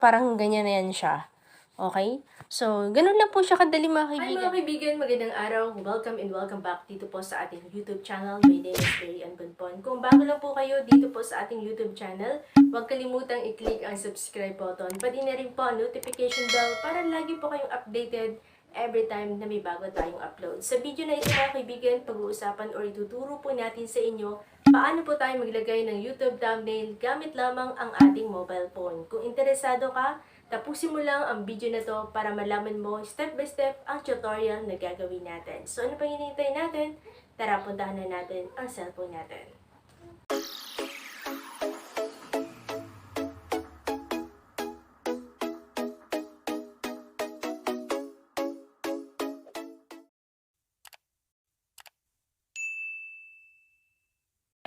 Parang ganyan na yan siya. Okay? So, ganun lang po siya kadali mga kaibigan. Hi mga kaibigan, magandang araw. Welcome and welcome back dito po sa ating YouTube channel. My name is Mary Ann Bonpon. Kung bago lang po kayo dito po sa ating YouTube channel, huwag kalimutang i-click ang subscribe button. Pati na rin po ang notification bell para lagi po kayong updated every time na may bago tayong upload. Sa video na ito mga kaibigan, pag-uusapan or ituturo po natin sa inyo paano po tayo maglagay ng YouTube thumbnail gamit lamang ang ating mobile phone. Kung interesado ka, tapusin mo lang ang video na to para malaman mo step by step ang tutorial na gagawin natin. So ano pang hinihintay natin? Tara, puntahan na natin ang cellphone natin.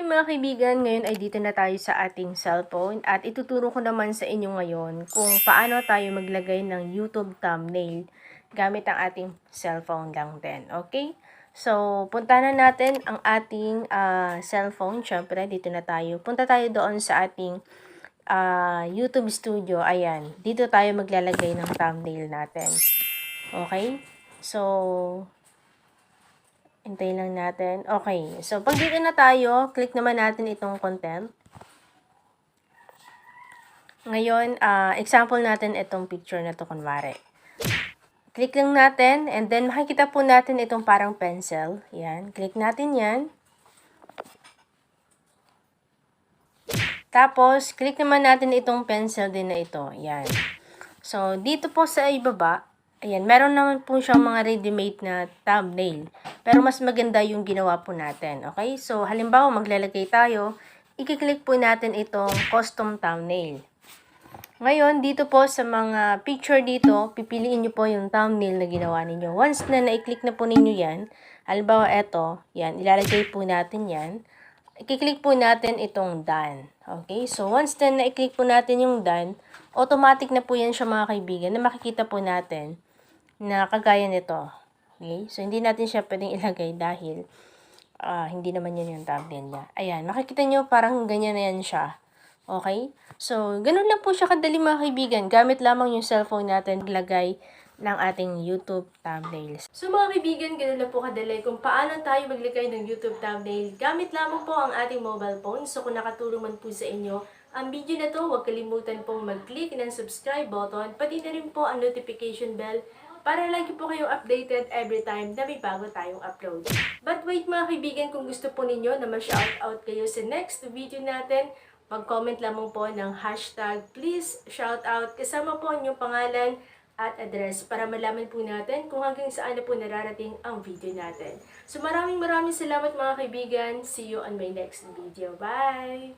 Mga kaibigan, ngayon ay dito na tayo sa ating cellphone at ituturo ko naman sa inyo ngayon kung paano tayo maglagay ng YouTube thumbnail gamit ang ating cellphone lang din. Okay? So, punta na natin ang ating cellphone. Siyempre, dito na tayo. Punta tayo doon sa ating YouTube Studio. Ayan. Dito tayo maglalagay ng thumbnail natin. Okay? So, hintayin lang natin. Okay. So, pag dito na tayo, click naman natin itong content. Ngayon, example natin itong picture na to kunwari. Click lang natin, and then makikita po natin itong parang pencil. Yan. Click natin yan. Tapos, click naman natin itong pencil din na ito. Yan. So, dito po sa ibaba, ayan, meron naman po siyang mga ready-made na thumbnail. Pero mas maganda yung ginawa po natin. Okay? So, halimbawa, maglalagay tayo, i-click po natin itong custom thumbnail. Ngayon, dito po sa mga picture dito, pipiliin nyo po yung thumbnail na ginawa ninyo. Once na na-click na po ninyo yan, halimbawa ito, yan, ilalagay po natin yan. I-click po natin itong done. Okay? So, once na na-click po natin yung done, automatic na po yan siya mga kaibigan na makikita po natin na kagaya nito. Okay? So, hindi natin siya pwedeng ilagay dahil hindi naman yun yung thumbnail niya. Ayan, makikita nyo parang ganyan na yan siya. Okay? So, ganun lang po siya kadali mga kaibigan. Gamit lamang yung cellphone natin maglagay ng ating YouTube thumbnails. So mga kaibigan, ganun lang po kadali kung paano tayo maglagay ng YouTube thumbnail gamit lamang po ang ating mobile phone. So kung nakatulong man po sa inyo ang video na to, huwag kalimutan pong mag-click ng subscribe button, pati na rin po ang notification bell para lagi po kayong updated every time na may bago tayong upload. But wait mga kaibigan, kung gusto po ninyo na ma-shoutout kayo sa next video natin, mag-comment lamang po ng hashtag please shoutout kasama po ang inyong pangalan at address para malaman po natin kung hanggang saan na po nararating ang video natin. So maraming salamat mga kaibigan. See you on my next video. Bye!